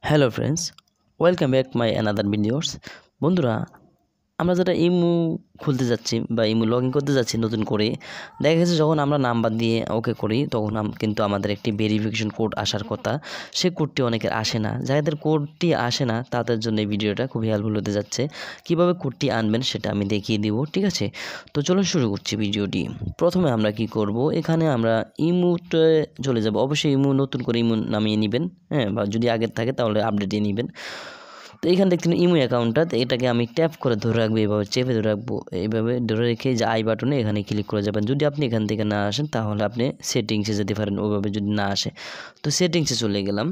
Hello friends, welcome back my another videos. বন্ধুরা, আমরা যেটা ইমু খুলতে যাচ্ছি বা ইমু লগ ইন করতে যাচ্ছি নতুন করে, দেখা গেছে যখন আমরা নাম্বার দিয়ে ওকে করি তখন কিন্তু আমাদের একটি ভেরিফিকেশন কোড আসার কথা। সে কোডটি অনেকের আসে না। যাদের কোডটি আসে না তাদের জন্য এই ভিডিওটা খুবই হেল্পফুল হতে যাচ্ছে। কীভাবে কোডটি আনবেন সেটা আমি দেখিয়ে দিব, ঠিক আছে? তো চলুন শুরু করছি ভিডিওটি। প্রথমে আমরা কি করব, এখানে আমরা ইমুতে চলে যাব। অবশ্যই ইমু নতুন করে ইমু নামিয়ে নেবেন, হ্যাঁ, বা যদি আগের থাকে তাহলে আপডেট দিয়ে নেবেন। তো এখানে দেখছেন ইমো অ্যাকাউন্টটা, এটাকে আমি ট্যাপ করে ধরে রাখবো, এইভাবে চেপে ধরে রাখবো। এইভাবে ধরে রেখে যে আই বাটনে এখানে ক্লিক করে যাবেন। যদি আপনি এখান থেকে না আসেন তাহলে আপনি সেটিংসে যেতে পারেন, ওইভাবে যদি না আসে। তো সেটিংসে চলে গেলাম।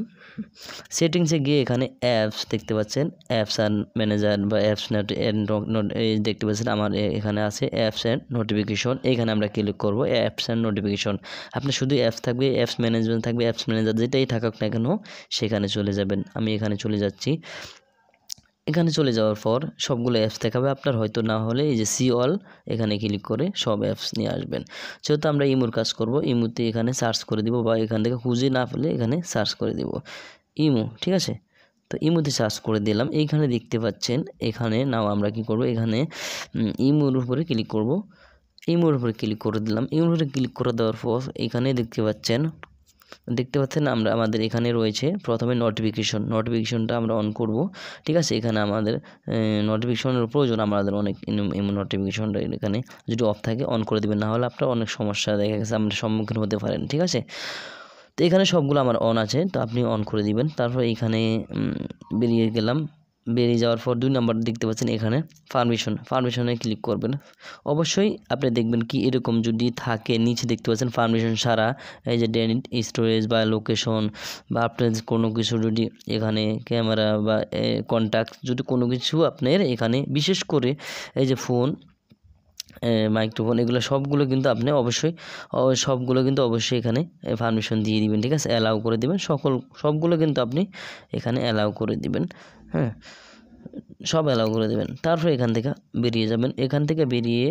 সেটিংসে গিয়ে এখানে অ্যাপস দেখতে পাচ্ছেন, অ্যাপস অ্যান্ড ম্যানেজার বা অ্যাপস দেখতে পাচ্ছেন। আমার এখানে আছে অ্যাপস অ্যান্ড নোটিফিকেশন। এখানে আমরা ক্লিক করবো অ্যাপস অ্যান্ড নোটিফিকেশন। আপনি শুধু অ্যাপস থাকবে, অ্যাপস ম্যানেজমেন্ট থাকবে, অ্যাপস ম্যানেজার যেটাই থাকুক না কেন সেখানে চলে যাবেন। আমি এখানে চলে যাচ্ছি। এখানে চলে যাওয়ার পর সবগুলো অ্যাপস দেখাবে আপনার, হয়তো না হলে এই যে সি অল এখানে ক্লিক করে সব অ্যাপস নিয়ে আসবেন। যেহেতু আমরা ইমোর কাজ করব, ইমোতে এখানে সার্চ করে দিব বা এখান থেকে খুঁজে না পেলে এখানে সার্চ করে দিব ইমো, ঠিক আছে? তো ইমোতে সার্চ করে দিলাম। এইখানে দেখতে পাচ্ছেন, এখানে নাও আমরা কি করব, এখানে ইমোর উপরে ক্লিক করব। ইমোর উপরে ক্লিক করে দিলাম। ইমোর উপরে ক্লিক করে দেওয়ার পর এখানে দেখতে পাচ্ছেন আমরা আমাদের এখানে রয়েছে প্রথমে নোটিফিকেশনটা আমরা অন করব, ঠিক আছে? এখানে আমাদের নোটিফিকেশনের প্রয়োজন আমাদের অনেক। নোটিফিকেশনটা এখানে যদি অফ থাকে অন করে দেবেন, না হলে আপনার অনেক সমস্যা দেখা গেছে আপনার সম্মুখীন হতে পারেন, ঠিক আছে? তো এখানে সবগুলো আমার অন আছে, তো আপনি অন করে দিবেন। তারপর এখানে বেরিয়ে গেলাম। বেরিয়ে যাওয়ার পর 2 নাম্বার দেখতে পাচ্ছেন এখানে পারমিশনে ক্লিক করবেন। অবশ্যই আপনি দেখবেন কি এরকম যদি থাকে, নিচে দেখতে পাচ্ছেন পারমিশন ছাড়া, এই যে ডেনিট স্টোরেজ বা লোকেশন বা আপনার কোনো কিছু যদি এখানে ক্যামেরা বা কন্ট্যাক্ট যদি কোনো কিছু আপনার এখানে, বিশেষ করে এই যে ফোন, মাইক্রোফোন, এগুলো সবগুলো কিন্তু আপনি অবশ্যই এখানে পারমিশন দিয়ে দিবেন, ঠিক আছে? অ্যালাউ করে দিবেন, সবগুলো কিন্তু আপনি এখানে অ্যালাউ করে দিবেন, হ্যাঁ, সব অ্যালাউ করে দেবেন। তারপর এখান থেকে বেরিয়ে যাবেন। এখান থেকে বেরিয়ে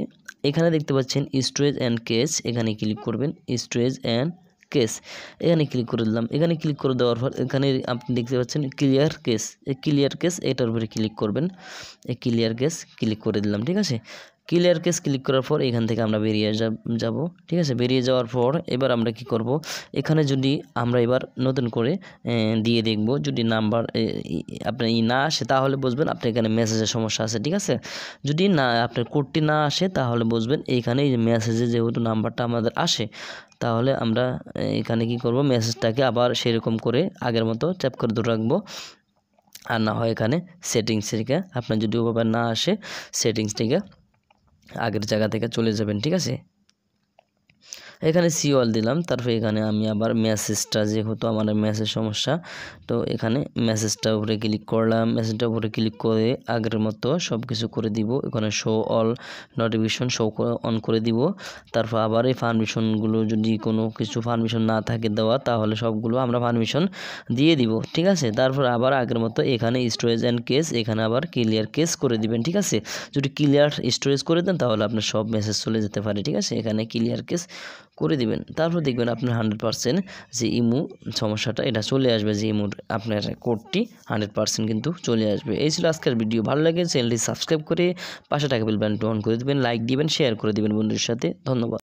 এখানে দেখতে পাচ্ছেন স্টোরেজ অ্যান্ড কেস, এখানে ক্লিক করবেন। স্টোরেজ অ্যান্ড কেস এখানে ক্লিক করে দিলাম। এখানে ক্লিক করে দেওয়ার পর এখানে আপনি দেখতে পাচ্ছেন ক্লিয়ার কেস, এটার উপরে ক্লিক করবেন। এই ক্লিয়ার কেস ক্লিক করে দিলাম, ঠিক আছে? ক্লিয়ার কেস ক্লিক করার পর এখান থেকে আমরা বেরিয়ে যাব, ঠিক আছে? বেরিয়ে যাওয়ার পর এবার আমরা কি করব, এখানে যদি আমরা এবার নতুন করে দিয়ে দেখব, যদি নাম্বার আপনার না আসে তাহলে বুঝবেন আপনার এখানে মেসেজের সমস্যা আছে, ঠিক আছে? যদি না আপনার কোডটি না আসে তাহলে বুঝবেন এইখানে মেসেজে যেহেতু নাম্বারটা আমাদের আসে, তাহলে আমরা এখানে কি করব, মেসেজটাকে আবার সেরকম করে আগের মতো ট্যাপ করে ধরে রাখবো। আর না হয় এখানে সেটিংস থেকে আপনার যদি ওভাবে না আসে, সেটিংস থেকে আগের জায়গা থেকে চলে যাবেন, ঠিক আছে? এখানে সি অল দিলাম। তারপর এখানে আমি আবার মেসেজটা, যেহেতু আমার মেসেজ সমস্যা, তো এখানে মেসেজটার উপরে ক্লিক করলাম। মেসেজটার উপরে ক্লিক করে আগের মতো সব কিছু করে দিব। এখানে শো অল নোটিফিকেশন অন করে দিব। তারপর আবার এই পারমিশনগুলো, যদি কোনো কিছু পারমিশন না থাকে দেওয়া, তাহলে সবগুলো আমরা পারমিশন দিয়ে দিব, ঠিক আছে? তারপর আবার আগের মতো এখানে স্টোরেজ অ্যান্ড কেস, এখানে আবার ক্লিয়ার কেস করে দিবেন, ঠিক আছে? যদি ক্লিয়ার স্টোরেজ করে দেন তাহলে আপনার সব মেসেজ চলে যেতে পারে, ঠিক আছে? এখানে ক্লিয়ার কেস করে দিবেন। তারপর দেখবেন আপনার 100% যে ইমো সমস্যাটা এটা চলে আসবে, যে ইমোর আপনার কোডটি 100% কিন্তু চলে আসবে। এই ছিল আজকের ভিডিও। ভালো লাগে চ্যানেলটি সাবস্ক্রাইব করে পাশে থাকা বেল বাটনটি অন করে দিবেন, লাইক দিবেন, শেয়ার করে দিবেন বন্ধুদের সাথে। ধন্যবাদ।